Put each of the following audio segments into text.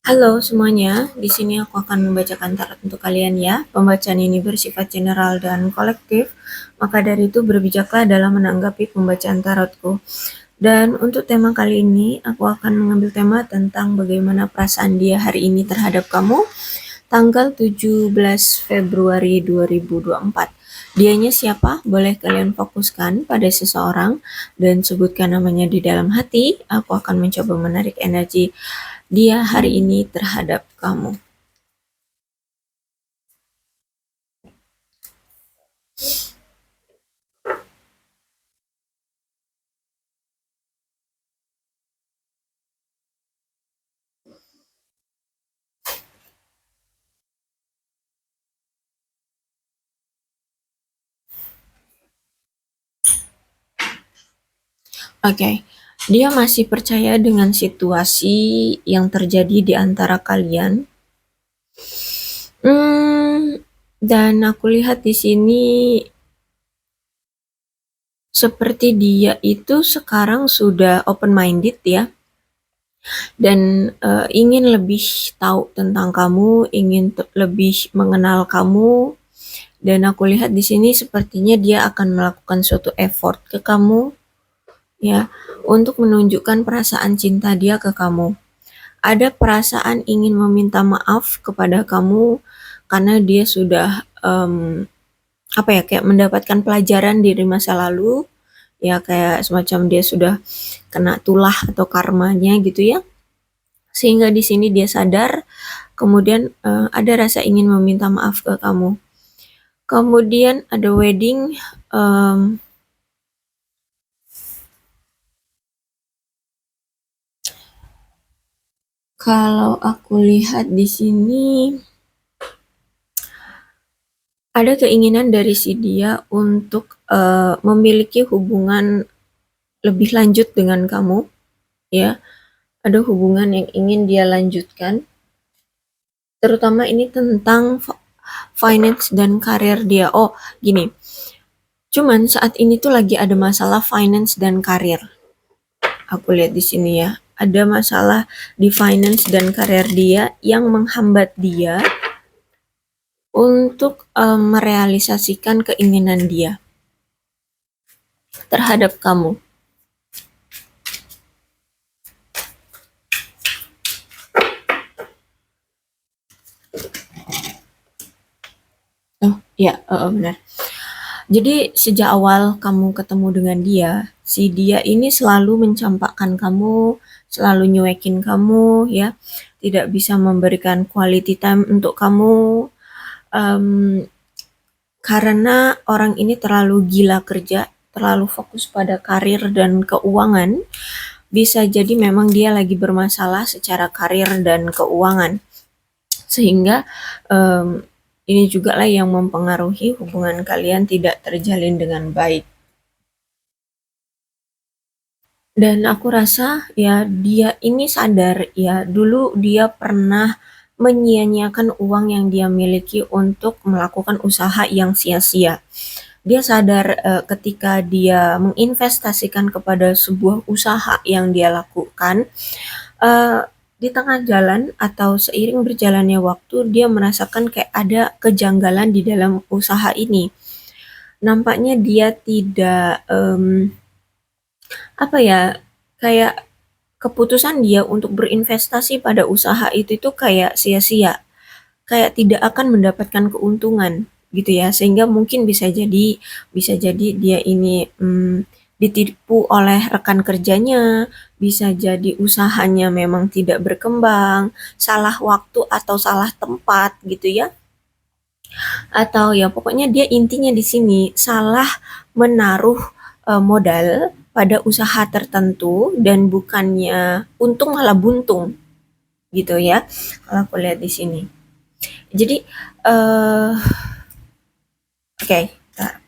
Halo semuanya, di sini aku akan membacakan tarot untuk kalian ya. Pembacaan ini bersifat general dan kolektif, maka dari itu berbijaklah dalam menanggapi pembacaan tarotku. Dan untuk tema kali ini, aku akan mengambil tema tentang bagaimana perasaan dia hari ini terhadap kamu, tanggal 17 Februari 2024. Dianya siapa? Boleh kalian fokuskan pada seseorang dan sebutkan namanya di dalam hati. Aku akan mencoba menarik energi dia hari ini terhadap kamu. Oke, dia masih percaya dengan situasi yang terjadi di antara kalian. Dan aku lihat di sini seperti dia itu sekarang sudah open minded ya, dan ingin lebih tahu tentang kamu, ingin lebih mengenal kamu. Dan aku lihat di sini sepertinya dia akan melakukan suatu effort ke kamu ya, untuk menunjukkan perasaan cinta dia ke kamu. Ada perasaan ingin meminta maaf kepada kamu karena dia sudah kayak mendapatkan pelajaran dari masa lalu ya, kayak semacam dia sudah kena tulah atau karmanya gitu ya, sehingga di sini dia sadar, kemudian ada rasa ingin meminta maaf ke kamu. Kemudian ada wedding. Kalau aku lihat di sini ada keinginan dari si dia untuk memiliki hubungan lebih lanjut dengan kamu ya. Ada hubungan yang ingin dia lanjutkan, terutama ini tentang finance dan karir dia. Oh gini, cuman saat ini tuh lagi ada masalah finance dan karir. Aku lihat di sini ya, ada masalah di finance dan karir dia yang menghambat dia untuk merealisasikan keinginan dia terhadap kamu. Oh ya, benar. Jadi sejak awal kamu ketemu dengan dia, si dia ini selalu mencampakkan kamu, selalu nyuekin kamu ya, tidak bisa memberikan quality time untuk kamu, um, karena orang ini terlalu gila kerja, terlalu fokus pada karir dan keuangan. Bisa jadi memang dia lagi bermasalah secara karir dan keuangan, sehingga um, ini juga lah yang mempengaruhi hubungan kalian tidak terjalin dengan baik. Dan aku rasa ya dia ini sadar ya, dulu dia pernah menyia-nyiakan uang yang dia miliki untuk melakukan usaha yang sia-sia. Dia sadar ketika dia menginvestasikan kepada sebuah usaha yang dia lakukan, eh, di tengah jalan atau seiring berjalannya waktu dia merasakan kayak ada kejanggalan di dalam usaha ini. Nampaknya dia tidak apa ya, kayak keputusan dia untuk berinvestasi pada usaha itu kayak sia-sia, kayak tidak akan mendapatkan keuntungan gitu ya, sehingga mungkin bisa jadi dia ini ditipu oleh rekan kerjanya, bisa jadi usahanya memang tidak berkembang, salah waktu atau salah tempat gitu ya, atau ya pokoknya dia intinya di sini salah menaruh modal pada usaha tertentu dan bukannya untung malah buntung gitu ya, kalau aku lihat di sini. Jadi oke, nah,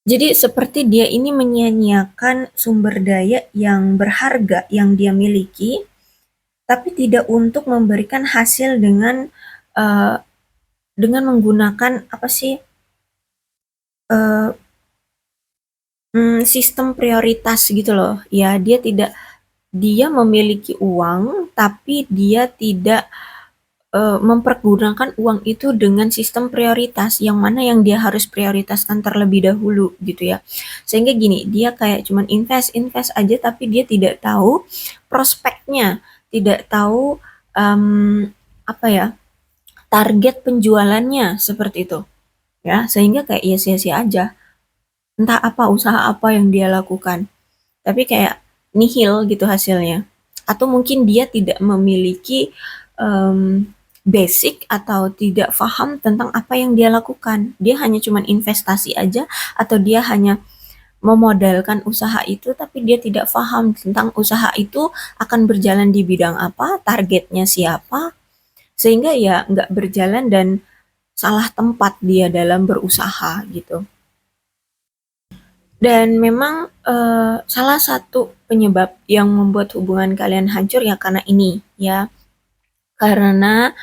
jadi seperti dia ini menyia-nyiakan sumber daya yang berharga yang dia miliki, tapi tidak untuk memberikan hasil eh, dengan menggunakan apa sih, sistem prioritas gitu loh. Ya, dia tidak dia memiliki uang, tapi dia tidak mempergunakan uang itu dengan sistem prioritas, yang mana yang dia harus prioritaskan terlebih dahulu gitu ya. Sehingga gini, dia kayak cuman invest aja tapi dia tidak tahu prospeknya, tidak tahu apa ya, target penjualannya seperti itu ya, sehingga kayak ya sia-sia aja. Entah apa usaha apa yang dia lakukan, tapi kayak nihil gitu hasilnya. Atau mungkin dia tidak memiliki basic atau tidak paham tentang apa yang dia lakukan. Dia hanya cuman investasi aja atau dia hanya memodalkan usaha itu tapi dia tidak paham tentang usaha itu akan berjalan di bidang apa, targetnya siapa, sehingga ya nggak berjalan dan salah tempat dia dalam berusaha gitu. Dan memang salah satu penyebab yang membuat hubungan kalian hancur ya karena ini ya. Karena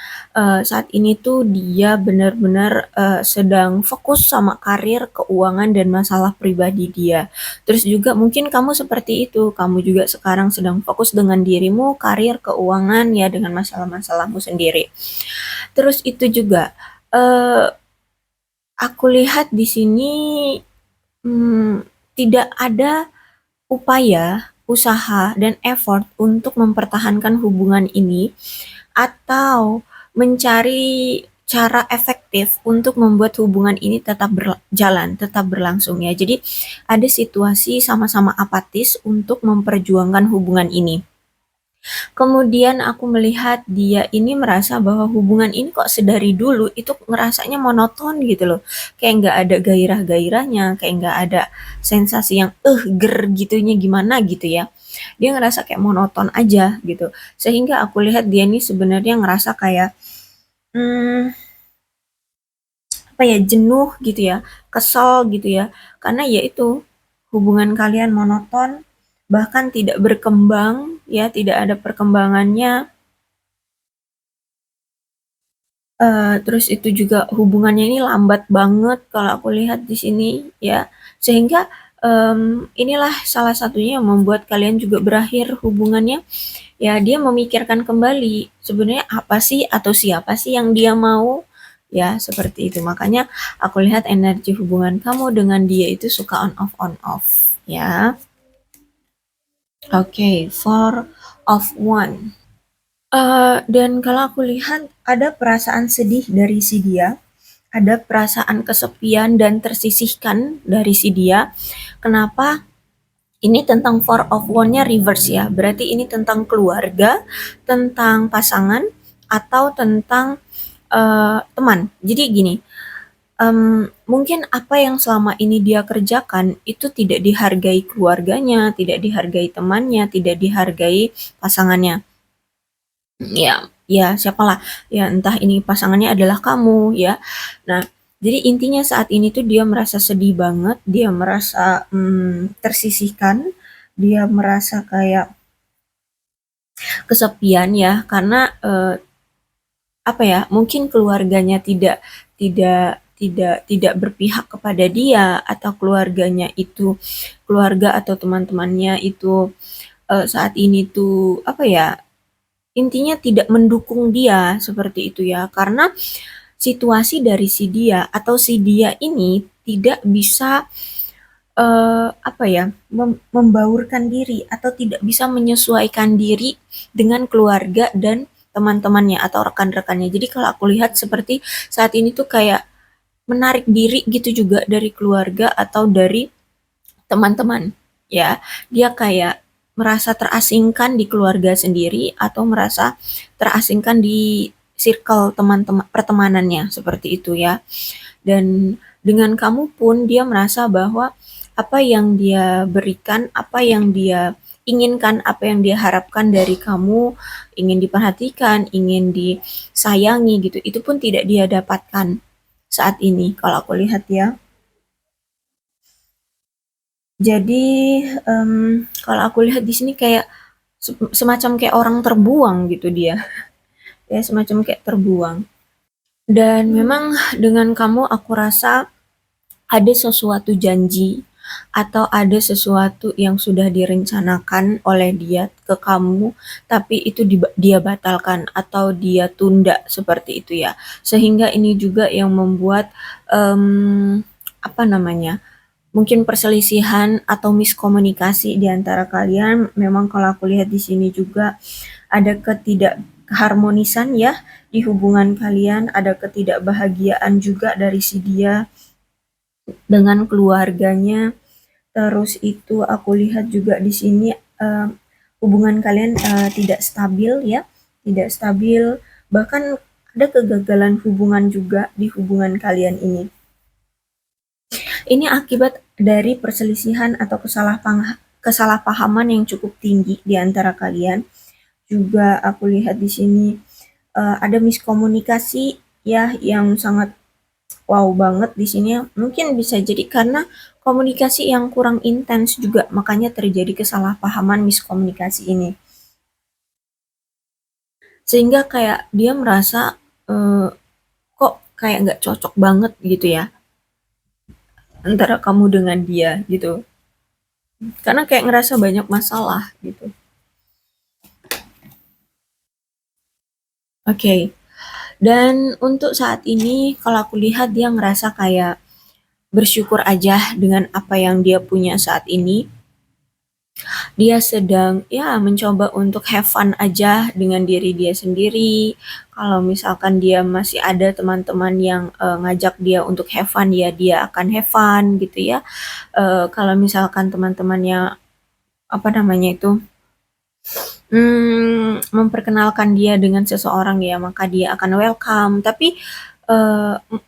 saat ini tuh dia benar-benar sedang fokus sama karir, keuangan dan masalah pribadi dia. Terus juga mungkin kamu seperti itu, kamu juga sekarang sedang fokus dengan dirimu, karir, keuangan ya dengan masalah-masalahmu sendiri. Terus itu juga aku lihat di sini tidak ada upaya, usaha, dan effort untuk mempertahankan hubungan ini atau mencari cara efektif untuk membuat hubungan ini tetap berjalan, tetap berlangsung ya. Jadi ada situasi sama-sama apatis untuk memperjuangkan hubungan ini. Kemudian aku melihat dia ini merasa bahwa hubungan ini kok sedari dulu itu ngerasanya monoton gitu loh. Kayak nggak ada gairah-gairahnya, kayak nggak ada sensasi yang ger gitunya gimana gitu ya. Dia ngerasa kayak monoton aja gitu. Sehingga aku lihat dia ini sebenarnya ngerasa kayak hmm, apa ya, jenuh gitu ya, kesel gitu ya. Karena ya itu hubungan kalian monoton, bahkan tidak berkembang ya, tidak ada perkembangannya. Terus itu juga hubungannya ini lambat banget kalau aku lihat di sini ya. Sehingga inilah salah satunya yang membuat kalian juga berakhir hubungannya. Ya dia memikirkan kembali sebenarnya apa sih atau siapa sih yang dia mau. Ya seperti itu. Makanya aku lihat energi hubungan kamu dengan dia itu suka on off ya. Oke, four of one. Dan kalau aku lihat ada perasaan sedih dari si dia, ada perasaan kesepian dan tersisihkan dari si dia. Kenapa? Ini tentang four of one-nya reverse ya. Berarti ini tentang keluarga, tentang pasangan, atau tentang teman. Jadi gini, mungkin apa yang selama ini dia kerjakan itu tidak dihargai keluarganya, tidak dihargai temannya, tidak dihargai pasangannya. Ya, ya siapalah, ya entah ini pasangannya adalah kamu ya. Nah, jadi intinya saat ini tuh dia merasa sedih banget, dia merasa tersisihkan, dia merasa kayak kesepian ya karena apa ya, mungkin keluarganya tidak berpihak kepada dia atau keluarganya itu keluarga atau teman-temannya itu saat ini tuh apa ya, intinya tidak mendukung dia seperti itu ya, karena situasi dari si dia atau si dia ini tidak bisa apa ya, membaurkan diri atau tidak bisa menyesuaikan diri dengan keluarga dan teman-temannya atau rekan-rekannya. Jadi kalau aku lihat seperti saat ini tuh kayak menarik diri gitu juga dari keluarga atau dari teman-teman ya. Dia kayak merasa terasingkan di keluarga sendiri atau merasa terasingkan di circle teman-teman pertemanannya seperti itu ya. Dan dengan kamu pun dia merasa bahwa apa yang dia berikan, apa yang dia inginkan, apa yang dia harapkan dari kamu, ingin diperhatikan, ingin disayangi gitu, itu pun tidak dia dapatkan saat ini kalau aku lihat ya. Jadi kalau aku lihat di sini kayak semacam kayak orang terbuang gitu dia, ya semacam kayak terbuang. Dan memang dengan kamu aku rasa ada sesuatu janji, atau ada sesuatu yang sudah direncanakan oleh dia ke kamu, tapi itu dia batalkan atau dia tunda seperti itu ya. Sehingga ini juga yang membuat apa namanya? Mungkin perselisihan atau miskomunikasi di antara kalian. Memang kalau aku lihat di sini juga ada ketidakharmonisan ya di hubungan kalian, ada ketidakbahagiaan juga dari si dia dengan keluarganya. Terus itu aku lihat juga di sini hubungan kalian tidak stabil ya, tidak stabil, bahkan ada kegagalan hubungan juga di hubungan kalian ini. Ini akibat dari perselisihan atau kesalahpahaman yang cukup tinggi di antara kalian. Juga aku lihat di sini ada miskomunikasi ya yang sangat wow banget di sini. Mungkin bisa jadi karena komunikasi yang kurang intens juga, makanya terjadi kesalahpahaman miskomunikasi ini. Sehingga kayak dia merasa kok kayak nggak cocok banget gitu ya antara kamu dengan dia gitu. Karena kayak ngerasa banyak masalah gitu. Oke. Dan untuk saat ini kalau aku lihat dia ngerasa kayak bersyukur aja dengan apa yang dia punya saat ini. Dia sedang ya mencoba untuk have fun aja dengan diri dia sendiri. Kalau misalkan dia masih ada teman-teman yang ngajak dia untuk have fun ya dia akan have fun gitu ya. Kalau misalkan teman-temannya apa namanya itu memperkenalkan dia dengan seseorang ya maka dia akan welcome. Tapi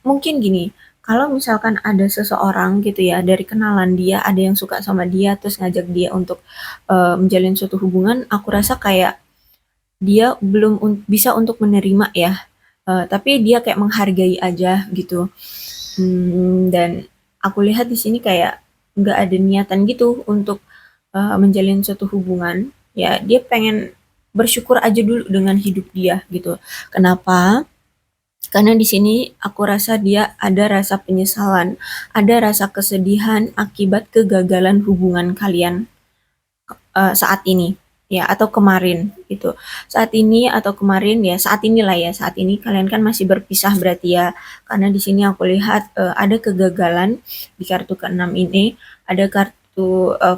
mungkin gini, kalau misalkan ada seseorang gitu ya dari kenalan dia ada yang suka sama dia terus ngajak dia untuk menjalin suatu hubungan, aku rasa kayak dia belum bisa untuk menerima ya. Tapi dia kayak menghargai aja gitu. Dan aku lihat di sini kayak nggak ada niatan gitu untuk menjalin suatu hubungan. Ya, dia pengen bersyukur aja dulu dengan hidup dia gitu. Kenapa? Karena di sini aku rasa dia ada rasa penyesalan, ada rasa kesedihan akibat kegagalan hubungan kalian saat ini ya atau kemarin gitu. Saat ini atau kemarin ya saat inilah ya saat ini kalian kan masih berpisah berarti ya. Karena di sini aku lihat ada kegagalan di kartu ke-6 ini, ada kartu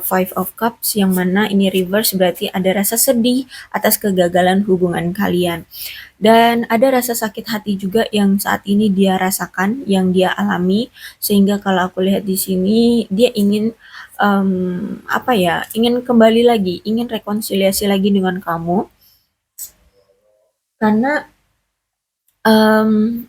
Five of Cups yang mana ini reverse berarti ada rasa sedih atas kegagalan hubungan kalian. Dan ada rasa sakit hati juga yang saat ini dia rasakan, yang dia alami, sehingga kalau aku lihat di sini dia ingin apa ya, ingin kembali lagi, ingin rekonsiliasi lagi dengan kamu karena um,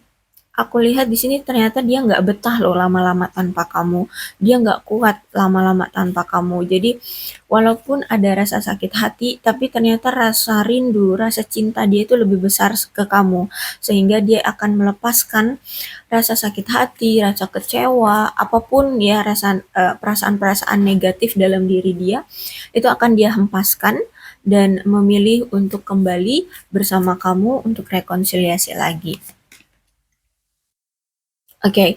aku lihat di sini ternyata dia nggak betah loh lama-lama tanpa kamu. Dia nggak kuat lama-lama tanpa kamu. Jadi walaupun ada rasa sakit hati, tapi ternyata rasa rindu, rasa cinta dia itu lebih besar ke kamu. Sehingga dia akan melepaskan rasa sakit hati, rasa kecewa, apapun ya rasa perasaan-perasaan negatif dalam diri dia, itu akan dia hempaskan dan memilih untuk kembali bersama kamu untuk rekonsiliasi lagi. Oke,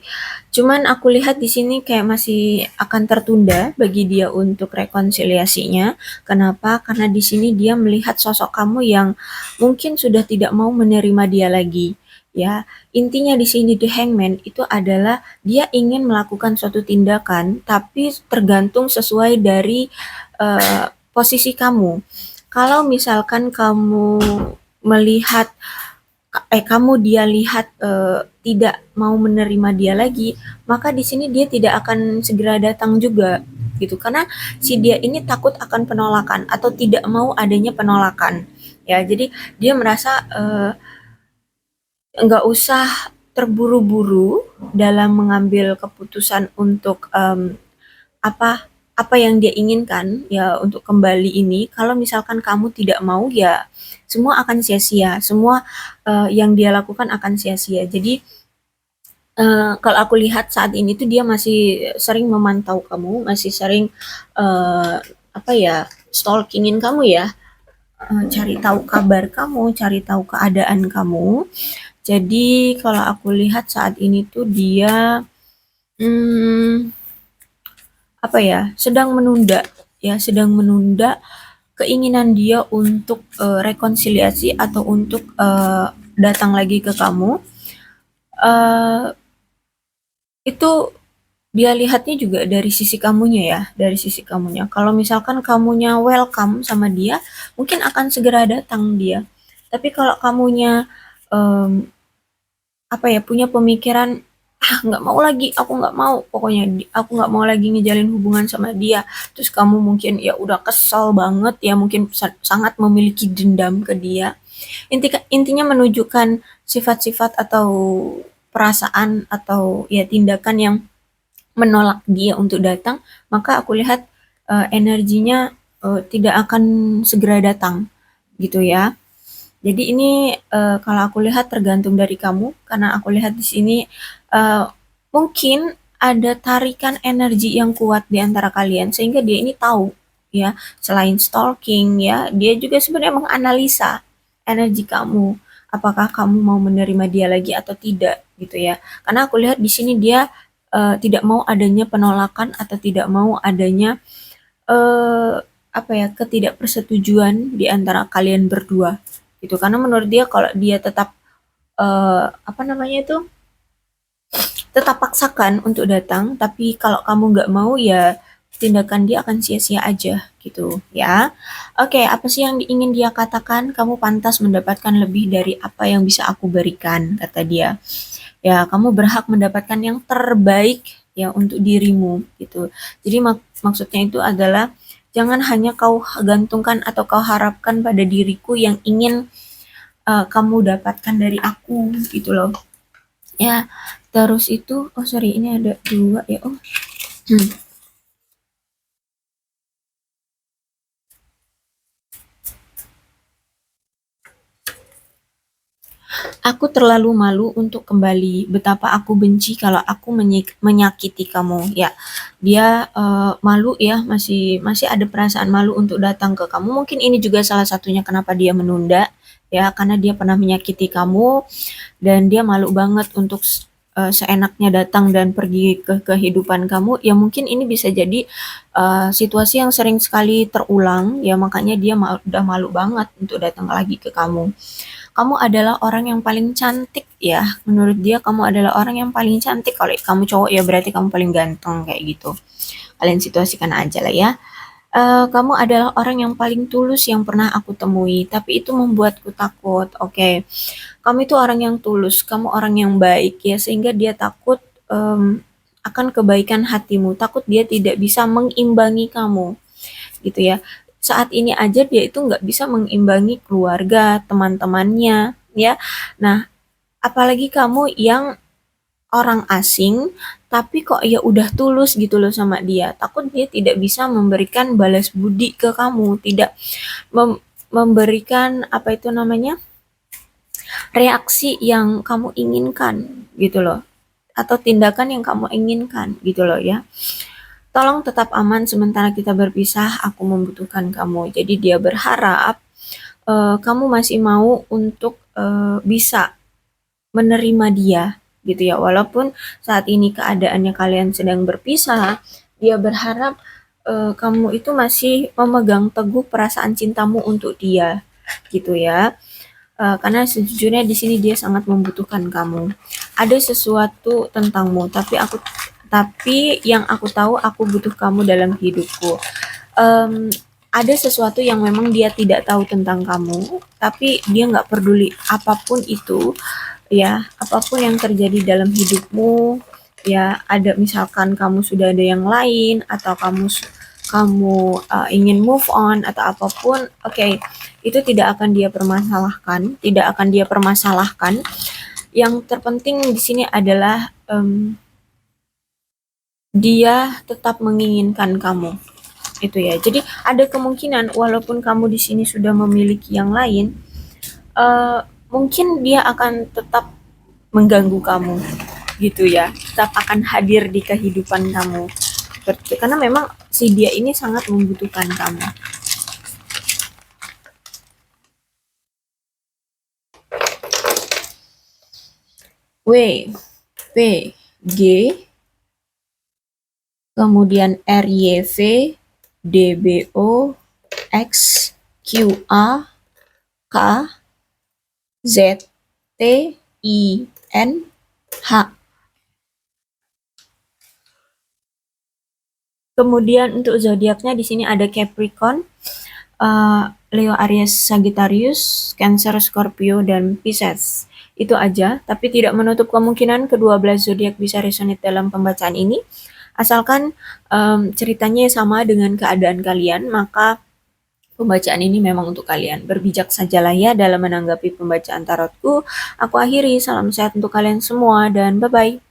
cuman aku lihat di sini kayak masih akan tertunda bagi dia untuk rekonsiliasinya. Kenapa? Karena di sini dia melihat sosok kamu yang mungkin sudah tidak mau menerima dia lagi. Ya, intinya di sini The Hangman itu adalah dia ingin melakukan suatu tindakan, tapi tergantung sesuai dari posisi kamu. Kalau misalkan kamu melihat kamu dia lihat tidak mau menerima dia lagi, maka di sini dia tidak akan segera datang juga gitu karena si dia ini takut akan penolakan atau tidak mau adanya penolakan ya. Jadi dia merasa nggak usah terburu-buru dalam mengambil keputusan untuk apa apa yang dia inginkan ya untuk kembali ini. Kalau misalkan kamu tidak mau ya semua akan sia-sia, semua yang dia lakukan akan sia-sia. Jadi kalau aku lihat saat ini tuh dia masih sering memantau kamu, masih sering apa ya stalkingin kamu ya, cari tahu kabar kamu, cari tahu keadaan kamu. Jadi kalau aku lihat saat ini tuh dia hmm, apa ya, sedang menunda ya, sedang menunda keinginan dia untuk rekonsiliasi atau untuk datang lagi ke kamu. eh itu dia lihatnya juga dari sisi kamunya ya, dari sisi kamunya. Kalau misalkan kamunya welcome sama dia, mungkin akan segera datang dia. Tapi kalau kamunya em, apa ya, punya pemikiran, ah nggak mau lagi, aku nggak mau, pokoknya aku nggak mau lagi ngejalin hubungan sama dia. Terus kamu mungkin ya udah kesal banget ya, mungkin sangat memiliki dendam ke dia. Intinya menunjukkan sifat-sifat atau perasaan atau ya tindakan yang menolak dia untuk datang, maka aku lihat energinya tidak akan segera datang gitu ya. Jadi ini kalau aku lihat tergantung dari kamu, karena aku lihat di sini eh, mungkin ada tarikan energi yang kuat di antara kalian sehingga dia ini tahu ya, selain stalking ya, dia juga sebenarnya menganalisa energi kamu, apakah kamu mau menerima dia lagi atau tidak gitu ya. Karena aku lihat di sini dia tidak mau adanya penolakan atau tidak mau adanya eh, apa ya, ketidakpersetujuan di antara kalian berdua gitu. Karena menurut dia kalau dia tetap apa namanya itu, tetap paksakan untuk datang, tapi kalau kamu nggak mau ya tindakan dia akan sia-sia aja gitu ya. Oke, apa sih yang ingin dia katakan? Kamu pantas mendapatkan lebih dari apa yang bisa aku berikan, kata dia. Ya, kamu berhak mendapatkan yang terbaik ya untuk dirimu gitu. Jadi maksudnya itu adalah jangan hanya kau gantungkan atau kau harapkan pada diriku yang ingin kamu dapatkan dari aku gitu loh. Ya, terus itu, oh sorry, ini ada dua ya. Oh, hmm. Aku terlalu malu untuk kembali. Betapa aku benci kalau aku menyakiti kamu. Ya, dia malu ya, masih masih ada perasaan malu untuk datang ke kamu. Mungkin ini juga salah satunya kenapa dia menunda ya, karena dia pernah menyakiti kamu dan dia malu banget untuk seenaknya datang dan pergi ke kehidupan kamu. Ya mungkin ini bisa jadi situasi yang sering sekali terulang ya, makanya dia udah malu banget untuk datang lagi ke kamu. Kamu adalah orang yang paling cantik ya. Menurut dia kamu adalah orang yang paling cantik. Kalau kamu cowok ya berarti kamu paling ganteng kayak gitu. Kalian situasikan aja lah ya. Kamu adalah orang yang paling tulus yang pernah aku temui, tapi itu membuatku takut. Oke, kamu itu orang yang tulus, kamu orang yang baik ya, sehingga dia takut akan kebaikan hatimu, takut dia tidak bisa mengimbangi kamu gitu ya. Saat ini aja dia itu nggak bisa mengimbangi keluarga, teman-temannya, ya. Nah, apalagi kamu yang orang asing, tapi kok ya udah tulus gitu loh sama dia. Takut dia tidak bisa memberikan balas budi ke kamu, tidak memberikan apa itu namanya, reaksi yang kamu inginkan gitu loh. Atau tindakan yang kamu inginkan gitu loh ya. Tolong tetap aman sementara kita berpisah, aku membutuhkan kamu. Jadi dia berharap kamu masih mau untuk bisa menerima dia gitu ya. Walaupun saat ini keadaannya kalian sedang berpisah, dia berharap kamu itu masih memegang teguh perasaan cintamu untuk dia gitu ya. Karena sejujurnya di sini dia sangat membutuhkan kamu. Ada sesuatu tentangmu, tapi yang aku tahu aku butuh kamu dalam hidupku. Em, ada sesuatu yang memang dia tidak tahu tentang kamu, tapi dia nggak peduli apapun itu, ya apapun yang terjadi dalam hidupmu, ya ada misalkan kamu sudah ada yang lain atau kamu ingin move on atau apapun, oke, itu tidak akan dia permasalahkan, tidak akan dia permasalahkan. Yang terpenting di sini adalah dia tetap menginginkan kamu itu ya. Jadi ada kemungkinan walaupun kamu di sini sudah memiliki yang lain, uh, mungkin dia akan tetap mengganggu kamu gitu ya, tetap akan hadir di kehidupan kamu karena memang si dia ini sangat membutuhkan kamu. W W G kemudian RYV, DBO, X, QA, K, Z, T, I, N, H. Kemudian untuk zodiaknya di sini ada Capricorn, Leo, Aries, Sagittarius, Cancer, Scorpio, dan Pisces. Itu aja, tapi tidak menutup kemungkinan kedua belas zodiak bisa resonate dalam pembacaan ini. Asalkan ceritanya sama dengan keadaan kalian, maka pembacaan ini memang untuk kalian. Berbijak sajalah ya dalam menanggapi pembacaan tarotku. Aku akhiri, salam sehat untuk kalian semua dan bye-bye.